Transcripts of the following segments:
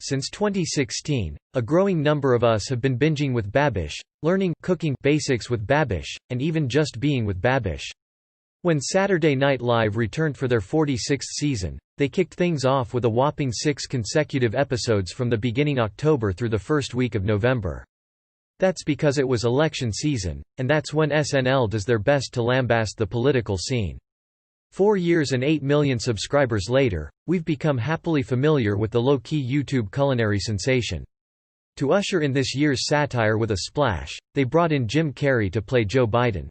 Since 2016, a growing number of us have been binging with Babish, learning cooking basics with Babish, and even just being with Babish. When Saturday Night Live returned for their 46th season, they kicked things off with a whopping 6 consecutive episodes from the beginning October through the first week of November. That's because it was election season, and that's when SNL does their best to lambaste the political scene. 4 years and 8 million subscribers later, we've become happily familiar with the low-key YouTube culinary sensation. To usher in this year's satire with a splash, they brought in Jim Carrey to play Joe Biden.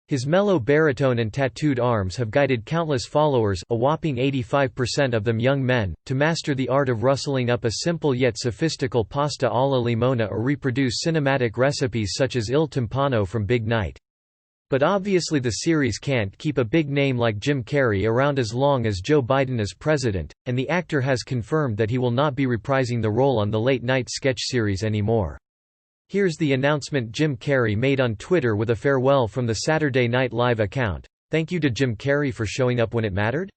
His mellow baritone and tattooed arms have guided countless followers, a whopping 85% of them young men, to master the art of rustling up a simple yet sophistical pasta alla limona or reproduce cinematic recipes such as Il Timpano from Big Night. But obviously the series can't keep a big name like Jim Carrey around as long as Joe Biden is president, and the actor has confirmed that he will not be reprising the role on the late-night sketch series anymore. Here's the announcement Jim Carrey made on Twitter with a farewell from the Saturday Night Live account. "Thank you to Jim Carrey for showing up when it mattered?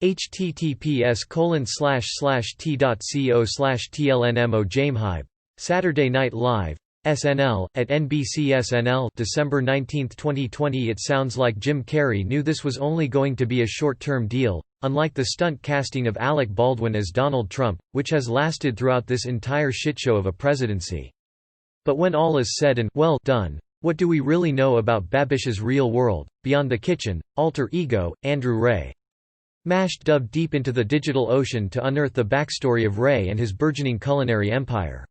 https://t.co/tlnmo Saturday Night Live SNL, at NBC SNL December 19, 2020. It sounds like Jim Carrey knew this was only going to be a short-term deal, unlike the stunt casting of Alec Baldwin as Donald Trump, which has lasted throughout this entire shitshow of a presidency. But when all is said and well done, what do we really know about Babish's real world, beyond the kitchen, alter ego, Andrew Ray? Mashed dove deep into the digital ocean to unearth the backstory of Ray and his burgeoning culinary empire.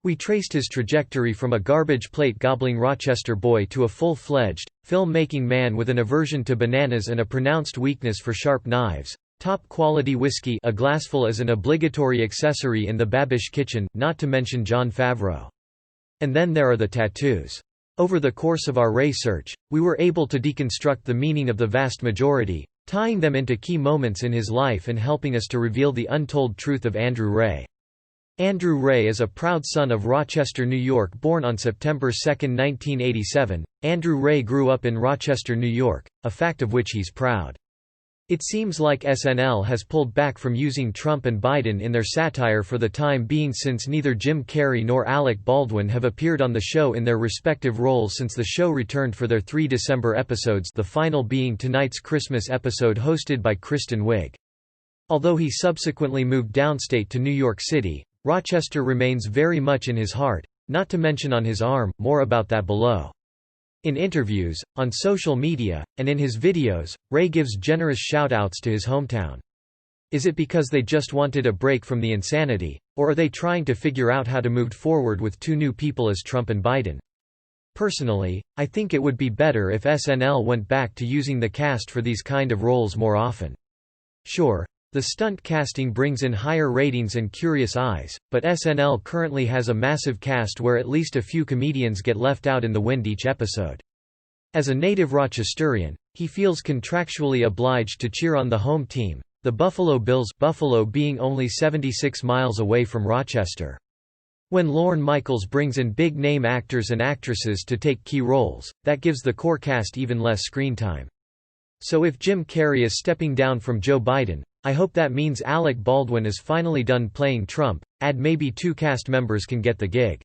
We traced his trajectory from a garbage plate gobbling Rochester boy to a full-fledged, film-making man with an aversion to bananas and a pronounced weakness for sharp knives. Top-quality whiskey, a glassful as an obligatory accessory in the Babish kitchen, not to mention Jon Favreau. And then there are the tattoos. Over the course of our Ray search, we were able to deconstruct the meaning of the vast majority, tying them into key moments in his life and helping us to reveal the untold truth of Andrew Ray. Andrew Ray is a proud son of Rochester, New York. Born on September 2, 1987, Andrew Ray grew up in Rochester, New York, a fact of which he's proud. It seems like SNL has pulled back from using Trump and Biden in their satire for the time being, since neither Jim Carrey nor Alec Baldwin have appeared on the show in their respective roles since the show returned for their 3 December episodes, the final being tonight's Christmas episode hosted by Kristen Wiig. Although he subsequently moved downstate to New York City, Rochester remains very much in his heart, not to mention on his arm. More about that below. In interviews, on social media, and in his videos, Ray gives generous shout-outs to his hometown. Is it because they just wanted a break from the insanity, or are they trying to figure out how to move forward with 2 new people as Trump and Biden? Personally, I think it would be better if SNL went back to using the cast for these kind of roles more often. Sure, the stunt casting brings in higher ratings and curious eyes, but SNL currently has a massive cast where at least a few comedians get left out in the wind each episode. As a native Rochesterian, he feels contractually obliged to cheer on the home team, the Buffalo Bills, Buffalo being only 76 miles away from Rochester. When Lorne Michaels brings in big-name actors and actresses to take key roles, that gives the core cast even less screen time. So if Jim Carrey is stepping down from Joe Biden, I hope that means Alec Baldwin is finally done playing Trump, maybe 2 cast members can get the gig.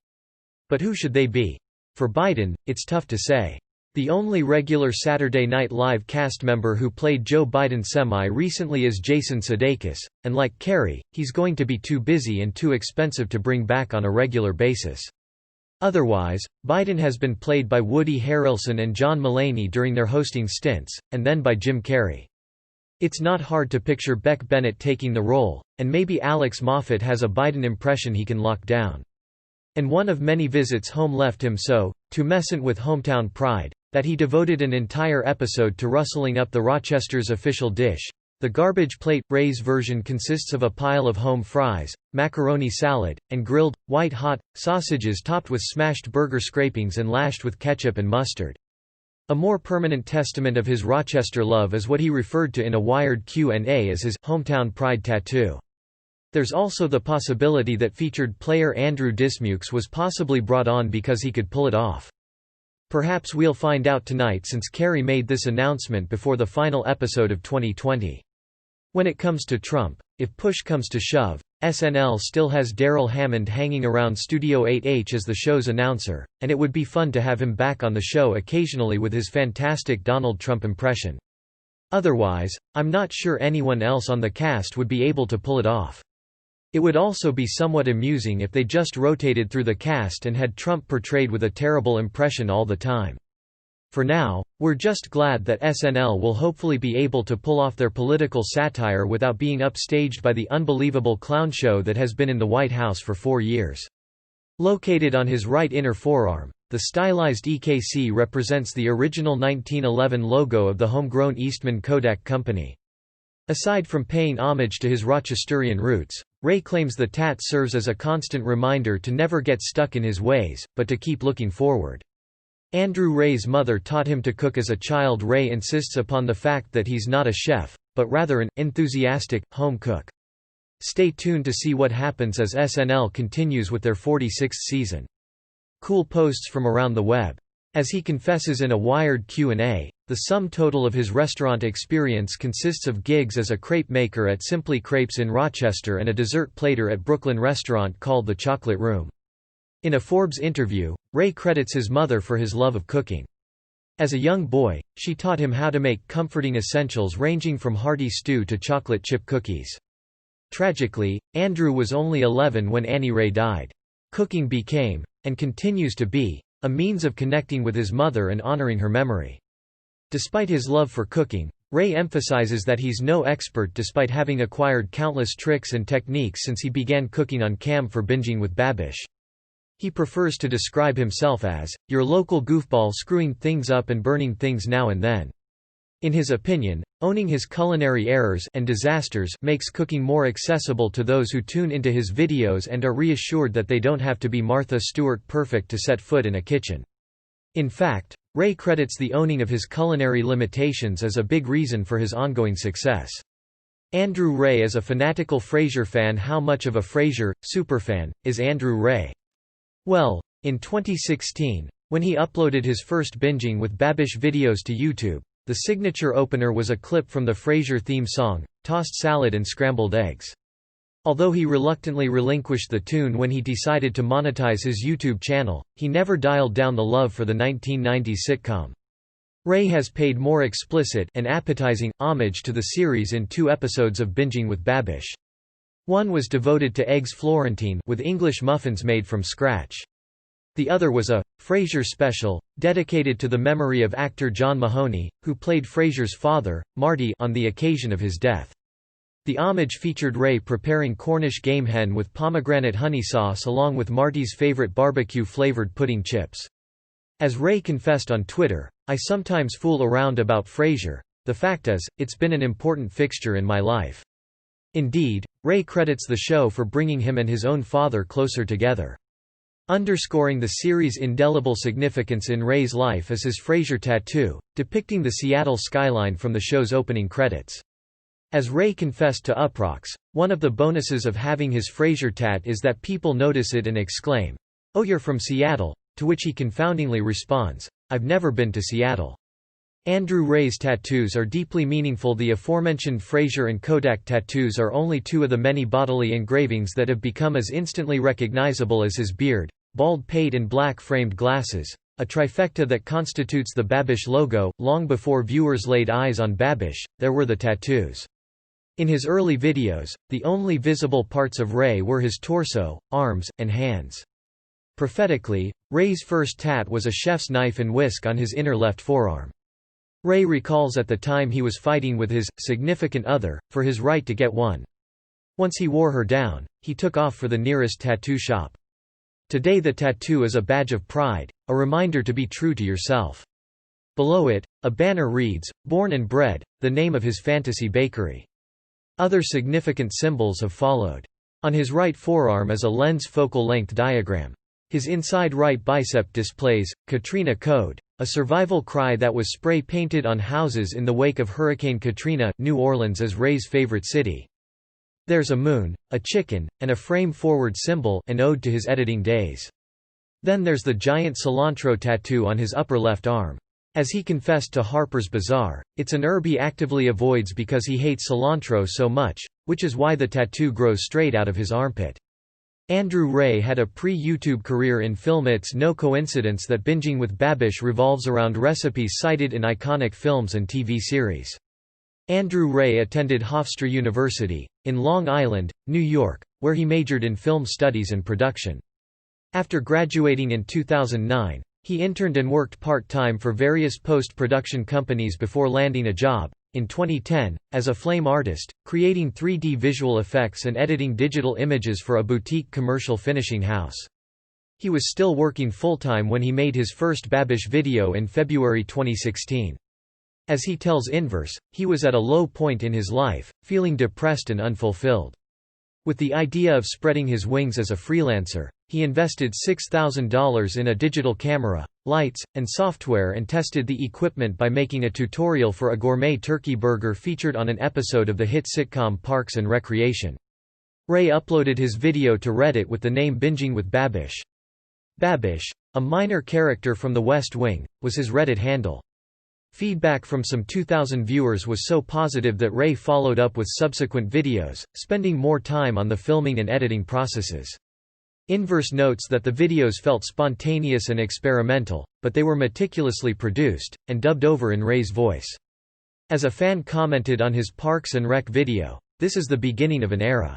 But who should they be? For Biden, it's tough to say. The only regular Saturday Night Live cast member who played Joe Biden semi-recently is Jason Sudeikis, and like Carrey, he's going to be too busy and too expensive to bring back on a regular basis. Otherwise, Biden has been played by Woody Harrelson and John Mulaney during their hosting stints, and then by Jim Carrey. It's not hard to picture Beck Bennett taking the role, and maybe Alex Moffat has a Biden impression he can lock down. And one of many visits home left him so tumescent with hometown pride, that he devoted an entire episode to rustling up the Rochester's official dish, the garbage plate. Ray's version consists of a pile of home fries, macaroni salad, and grilled, white-hot, sausages topped with smashed burger scrapings and lashed with ketchup and mustard. A more permanent testament of his Rochester love is what he referred to in a Wired Q&A as his hometown pride tattoo. There's also the possibility that featured player Andrew Dismukes was possibly brought on because he could pull it off. Perhaps we'll find out tonight, since Carrey made this announcement before the final episode of 2020. When it comes to Trump, if push comes to shove, SNL still has Darrell Hammond hanging around Studio 8H as the show's announcer, and it would be fun to have him back on the show occasionally with his fantastic Donald Trump impression. Otherwise, I'm not sure anyone else on the cast would be able to pull it off. It would also be somewhat amusing if they just rotated through the cast and had Trump portrayed with a terrible impression all the time. For now, we're just glad that SNL will hopefully be able to pull off their political satire without being upstaged by the unbelievable clown show that has been in the White House for 4 years. Located on his right inner forearm, the stylized EKC represents the original 1911 logo of the homegrown Eastman Kodak Company. Aside from paying homage to his Rochesterian roots, Ray claims the tat serves as a constant reminder to never get stuck in his ways, but to keep looking forward. Andrew Ray's mother taught him to cook as a child. Ray insists upon the fact that he's not a chef, but rather an enthusiastic, home cook. Stay tuned to see what happens as SNL continues with their 46th season. Cool posts from around the web. As he confesses in a Wired Q&A, the sum total of his restaurant experience consists of gigs as a crepe maker at Simply Crepes in Rochester and a dessert plater at Brooklyn restaurant called The Chocolate Room. In a Forbes interview, Ray credits his mother for his love of cooking. As a young boy, she taught him how to make comforting essentials ranging from hearty stew to chocolate chip cookies. Tragically, Andrew was only 11 when Annie Ray died. Cooking became, and continues to be, a means of connecting with his mother and honoring her memory. Despite his love for cooking, Ray emphasizes that he's no expert despite having acquired countless tricks and techniques since he began cooking on cam for Binging with Babish. He prefers to describe himself as, your local goofball screwing things up and burning things now and then. In his opinion, owning his culinary errors and disasters makes cooking more accessible to those who tune into his videos and are reassured that they don't have to be Martha Stewart perfect to set foot in a kitchen. In fact, Ray credits the owning of his culinary limitations as a big reason for his ongoing success. Andrew Ray is a fanatical FRASIER fan. How much of a FRASIER superfan is Andrew Ray? Well, in 2016, when he uploaded his first Binging with Babish videos to YouTube, the signature opener was a clip from the FRASIER theme song, Tossed Salad and Scrambled Eggs. Although he reluctantly relinquished the tune when he decided to monetize his YouTube channel, he never dialed down the love for the 1990s sitcom. Ray has paid more explicit and appetizing homage to the series in 2 episodes of Binging with Babish. One was devoted to eggs Florentine with English muffins made from scratch. The other was a FRASIER special, dedicated to the memory of actor John Mahoney, who played Frasier's father, Marty, on the occasion of his death. The homage featured Ray preparing Cornish game hen with pomegranate honey sauce along with Marty's favorite barbecue-flavored pudding chips. As Ray confessed on Twitter, I sometimes fool around about FRASIER. The fact is, it's been an important fixture in my life. Indeed, Ray credits the show for bringing him and his own father closer together. Underscoring the series' indelible significance in Ray's life is his FRASIER tattoo, depicting the Seattle skyline from the show's opening credits. As Ray confessed to Uproxx, one of the bonuses of having his FRASIER tat is that people notice it and exclaim, "Oh, you're from Seattle," to which he confoundingly responds, "I've never been to Seattle." Andrew Ray's tattoos are deeply meaningful. The aforementioned FRASIER and Kodak tattoos are only 2 of the many bodily engravings that have become as instantly recognizable as his beard, bald pate and black framed glasses, a trifecta that constitutes the Babish logo. Long before viewers laid eyes on Babish, there were the tattoos. In his early videos, the only visible parts of Ray were his torso, arms, and hands. Prophetically, Ray's first tat was a chef's knife and whisk on his inner left forearm. Ray recalls at the time he was fighting with his significant other for his right to get one. Once he wore her down, he took off for the nearest tattoo shop. Today the tattoo is a badge of pride, a reminder to be true to yourself. Below it, a banner reads, "Born and Bred," the name of his fantasy bakery. Other significant symbols have followed. On his right forearm is a lens focal length diagram. His inside right bicep displays, Katrina Code, a survival cry that was spray-painted on houses in the wake of Hurricane Katrina. New Orleans is Ray's favorite city. There's a moon, a chicken, and a frame-forward symbol, an ode to his editing days. Then there's the giant cilantro tattoo on his upper left arm. As he confessed to Harper's Bazaar, it's an herb he actively avoids because he hates cilantro so much. which is why the tattoo grows straight out of his armpit. Andrew Ray had a pre-YouTube career in film. It's no coincidence that Binging with Babish revolves around recipes cited in iconic films and TV series. Andrew Ray attended Hofstra University, in Long Island, New York, where he majored in film studies and production. After graduating in 2009, he interned and worked part-time for various post-production companies before landing a job, in 2010, as a flame artist, creating 3D visual effects and editing digital images for a boutique commercial finishing house. He was still working full-time when he made his first Babish video in February 2016. As he tells Inverse, he was at a low point in his life, feeling depressed and unfulfilled. With the idea of spreading his wings as a freelancer, he invested $6,000 in a digital camera, lights, and software and tested the equipment by making a tutorial for a gourmet turkey burger featured on an episode of the hit sitcom Parks and Recreation. Ray uploaded his video to Reddit with the name Binging with Babish. Babish, a minor character from The West Wing, was his Reddit handle. Feedback from some 2,000 viewers was so positive that Ray followed up with subsequent videos, spending more time on the filming and editing processes. Inverse notes that the videos felt spontaneous and experimental, but they were meticulously produced, and dubbed over in Ray's voice. As a fan commented on his Parks and Rec video, "This is the beginning of an era."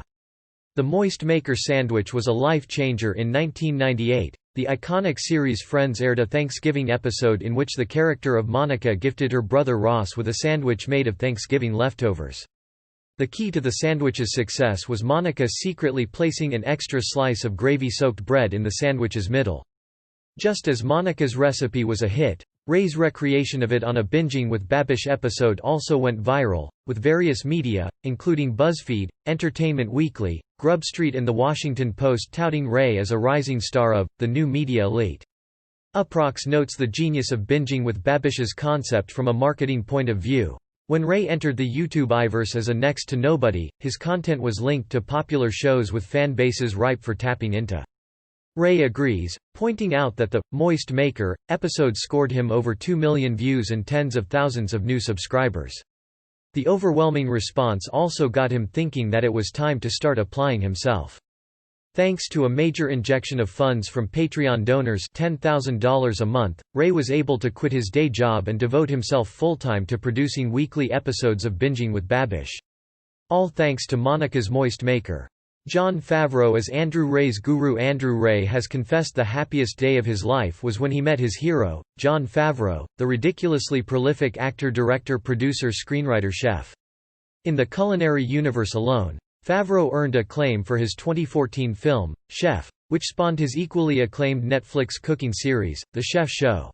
The Moist Maker sandwich was a life-changer in 1998. The iconic series Friends aired a Thanksgiving episode in which the character of Monica gifted her brother Ross with a sandwich made of Thanksgiving leftovers. The key to the sandwich's success was Monica secretly placing an extra slice of gravy-soaked bread in the sandwich's middle. Just as Monica's recipe was a hit, Ray's recreation of it on a Binging with Babish episode also went viral, with various media, including BuzzFeed, Entertainment Weekly, Grubstreet and The Washington Post touting Ray as a rising star of the new media elite. Uproxx notes the genius of Binging with Babish's concept from a marketing point of view. When Ray entered the YouTube Iverse as a next to nobody, his content was linked to popular shows with fan bases ripe for tapping into. Ray agrees, pointing out that the Moist Maker episode scored him over 2 million views and tens of thousands of new subscribers. The overwhelming response also got him thinking that it was time to start applying himself. Thanks to a major injection of funds from Patreon donors, $10,000 a month, Ray was able to quit his day job and devote himself full-time to producing weekly episodes of Binging with Babish. All thanks to Monica's Moist Maker. Jon Favreau as Andrew Ray's guru. Andrew Ray has confessed the happiest day of his life was when he met his hero, Jon Favreau, the ridiculously prolific actor, director, producer, screenwriter, chef. In the culinary universe alone, Favreau earned acclaim for his 2014 film, Chef, which spawned his equally acclaimed Netflix cooking series, The Chef Show.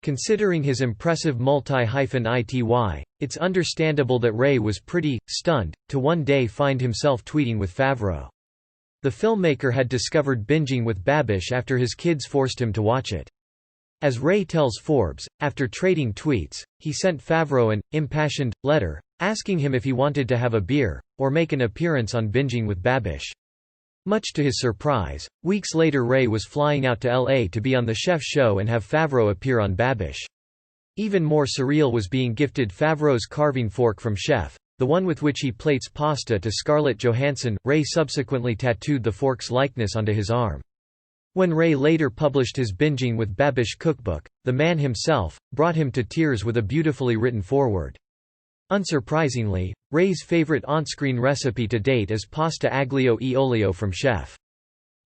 Considering his impressive multi-ity, it's understandable that Ray was pretty stunned to one day find himself tweeting with Favreau. The filmmaker had discovered Binging with Babish after his kids forced him to watch it. As Ray tells Forbes, after trading tweets, he sent Favreau an impassioned letter asking him if he wanted to have a beer or make an appearance on Binging with Babish. Much to his surprise, weeks later Ray was flying out to LA to be on The Chef Show and have Favreau appear on Babish. Even more surreal was being gifted Favreau's carving fork from Chef, the one with which he plates pasta to Scarlett Johansson. Ray subsequently tattooed the fork's likeness onto his arm. When Ray later published his Binging with Babish cookbook, the man himself brought him to tears with a beautifully written foreword. Unsurprisingly, Ray's favorite on-screen recipe to date is pasta aglio e olio from Chef.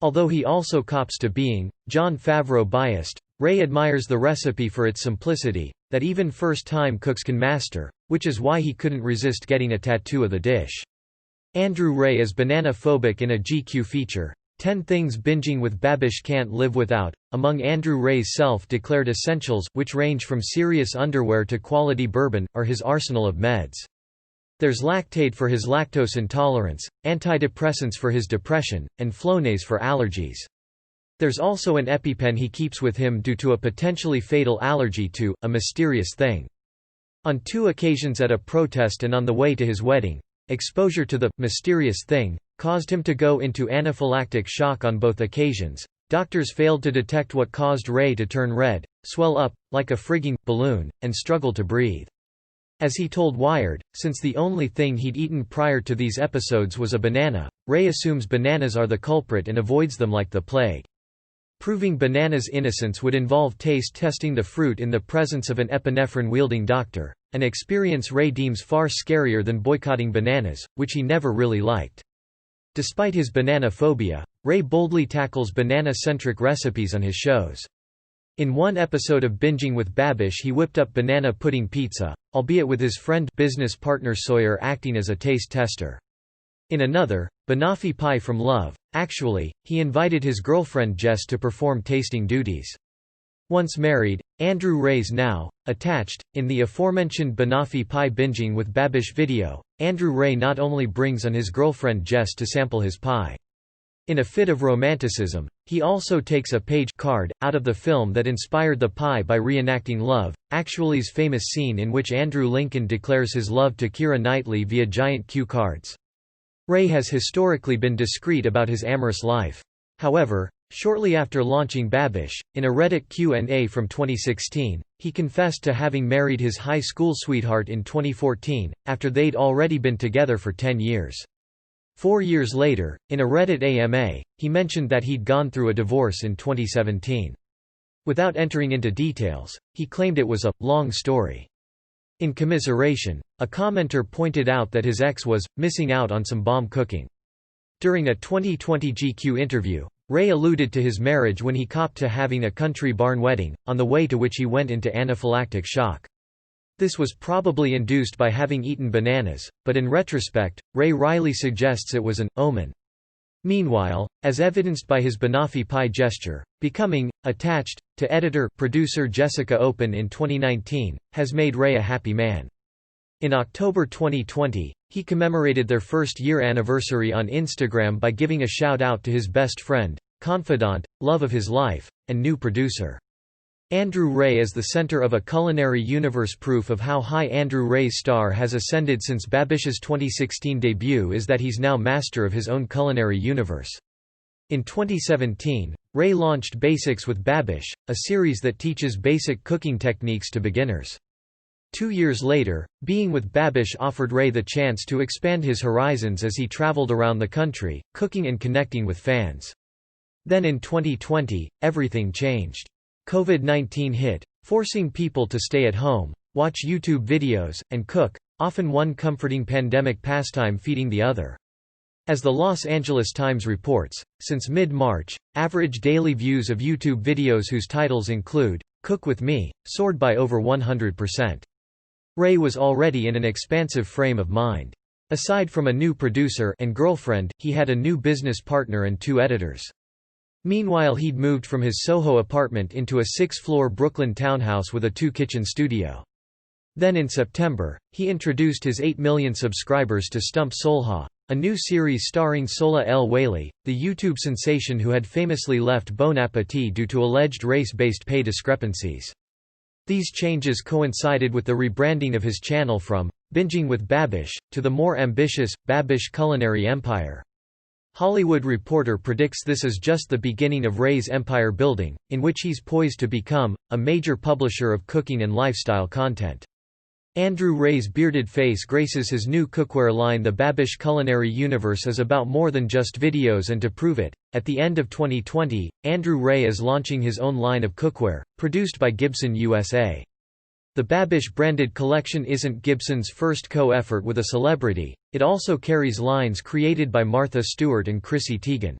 Although he also cops to being Jon Favreau biased, Ray admires the recipe for its simplicity, that even first-time cooks can master, which is why he couldn't resist getting a tattoo of the dish. Andrew Ray is banana-phobic in a GQ feature, 10 Things Binging with Babish Can't Live Without, among Andrew Ray's self-declared essentials, which range from serious underwear to quality bourbon, are his arsenal of meds. There's Lactaid for his lactose intolerance, antidepressants for his depression, and Flonase for allergies. There's also an EpiPen he keeps with him due to a potentially fatal allergy to a mysterious thing. On 2 occasions at a protest and on the way to his wedding, exposure to the mysterious thing caused him to go into anaphylactic shock on both occasions. Doctors failed to detect what caused Ray to turn red, swell up like a frigging balloon, and struggle to breathe. As he told Wired, since the only thing he'd eaten prior to these episodes was a banana, Ray assumes bananas are the culprit and avoids them like the plague. Proving bananas' innocence would involve taste testing the fruit in the presence of an epinephrine-wielding doctor, an experience Ray deems far scarier than boycotting bananas, which he never really liked. Despite his banana phobia, Ray boldly tackles banana-centric recipes on his shows. In one episode of Binging with Babish, he whipped up banana pudding pizza, albeit with his friend business partner Sawyer acting as a taste tester. In another, Banoffee Pie from Love, Actually, he invited his girlfriend Jess to perform tasting duties. Once married, Andrew Ray's now attached. In the aforementioned Banoffee Pie Binging with Babish video, Andrew Ray not only brings on his girlfriend Jess to sample his pie. In a fit of romanticism, he also takes a page card out of the film that inspired the pie by reenacting Love Actually's famous scene in which Andrew Lincoln declares his love to Keira Knightley via giant cue cards. Ray has historically been discreet about his amorous life. However, shortly after launching Babish, in a Reddit Q&A from 2016, he confessed to having married his high school sweetheart in 2014, after they'd already been together for 10 years. 4 years later, in a Reddit AMA, he mentioned that he'd gone through a divorce in 2017. Without entering into details, he claimed it was a long story. In commiseration, a commenter pointed out that his ex was missing out on some bomb cooking. During a 2020 GQ interview, Ray alluded to his marriage when he copped to having a country barn wedding, on the way to which he went into anaphylactic shock. This was probably induced by having eaten bananas, but in retrospect, Ray Riley suggests it was an omen. Meanwhile, as evidenced by his Banoffee Pie gesture, becoming attached to editor-producer Jessica Open in 2019 has made Ray a happy man. In October 2020, he commemorated their first-year anniversary on Instagram by giving a shout-out to his best friend, confidant, love of his life, and new producer. Andrew Ray is the center of a culinary universe. Proof of how high Andrew Ray's star has ascended since Babish's 2016 debut is that he's now master of his own culinary universe. In 2017, Ray launched Basics with Babish, a series that teaches basic cooking techniques to beginners. 2 years later, Being with Babish offered Ray the chance to expand his horizons as he traveled around the country, cooking and connecting with fans. Then in 2020, everything changed. COVID-19 hit, forcing people to stay at home, watch YouTube videos, and cook, often one comforting pandemic pastime feeding the other. As the Los Angeles Times reports, since mid-March, average daily views of YouTube videos whose titles include, "Cook with Me," soared by over 100%. Ray was already in an expansive frame of mind. Aside from a new producer and girlfriend, he had a new business partner and 2 editors. Meanwhile, he'd moved from his Soho apartment into a 6-floor Brooklyn townhouse with a 2-kitchen studio. Then in September, he introduced his 8 million subscribers to Stump Solha, a new series starring Sola El Whaley, the YouTube sensation who had famously left Bon Appetit due to alleged race-based pay discrepancies. These changes coincided with the rebranding of his channel from Binging with Babish to the more ambitious Babish Culinary Empire. Hollywood Reporter predicts this is just the beginning of Ray's empire building, in which he's poised to become a major publisher of cooking and lifestyle content. Andrew Ray's bearded face graces his new cookware line. The Babish Culinary Universe is about more than just videos, and to prove it, at the end of 2020, Andrew Ray is launching his own line of cookware, produced by Gibson USA. The Babish-branded collection isn't Gibson's first co-effort with a celebrity, it also carries lines created by Martha Stewart and Chrissy Teigen.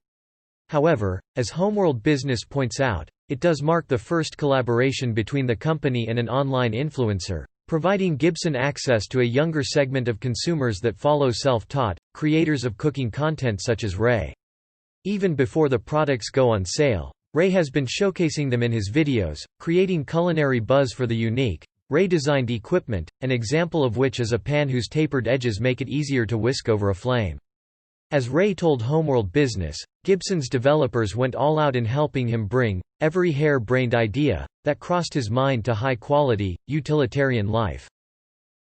However, as Homeworld Business points out, it does mark the first collaboration between the company and an online influencer, providing Gibson access to a younger segment of consumers that follow self-taught, creators of cooking content such as Ray. Even before the products go on sale, Ray has been showcasing them in his videos, creating culinary buzz for the unique, Ray-designed equipment, an example of which is a pan whose tapered edges make it easier to whisk over a flame. As Ray told Homeworld Business, Gibson's developers went all out in helping him bring every hair-brained idea that crossed his mind to high-quality, utilitarian life.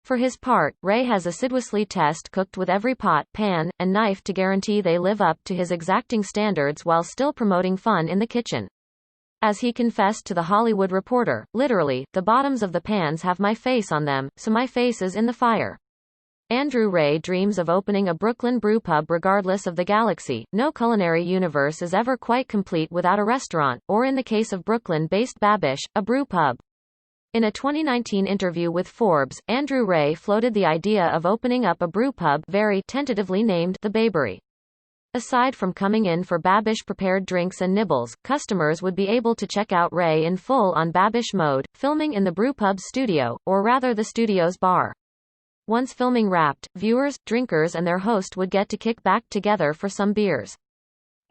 For his part, Ray has assiduously test-cooked with every pot, pan, and knife to guarantee they live up to his exacting standards while still promoting fun in the kitchen. As he confessed to The Hollywood Reporter, literally, the bottoms of the pans have my face on them, so my face is in the fire. Andrew Ray dreams of opening a Brooklyn brew pub regardless of the galaxy. No culinary universe is ever quite complete without a restaurant, or in the case of Brooklyn-based Babish, a brew pub. In a 2019 interview with Forbes, Andrew Ray floated the idea of opening up a brew pub, very tentatively named The Babery. Aside from coming in for Babish-prepared drinks and nibbles, customers would be able to check out Ray in full on Babish mode, filming in the brewpub's studio, or rather the studio's bar. Once filming wrapped, viewers, drinkers and their host would get to kick back together for some beers.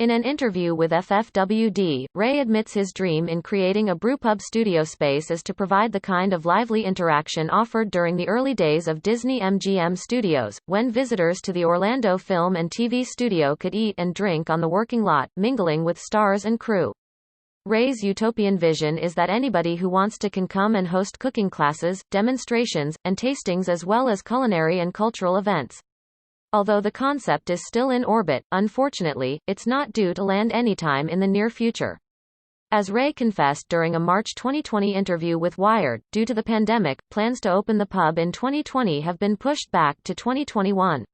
In an interview with FFWD, Ray admits his dream in creating a brewpub studio space is to provide the kind of lively interaction offered during the early days of Disney MGM Studios, when visitors to the Orlando Film and TV studio could eat and drink on the working lot, mingling with stars and crew. Ray's utopian vision is that anybody who wants to can come and host cooking classes, demonstrations, and tastings as well as culinary and cultural events. Although the concept is still in orbit, unfortunately, it's not due to land anytime in the near future. As Ray confessed during a March 2020 interview with Wired, due to the pandemic, plans to open the pub in 2020 have been pushed back to 2021.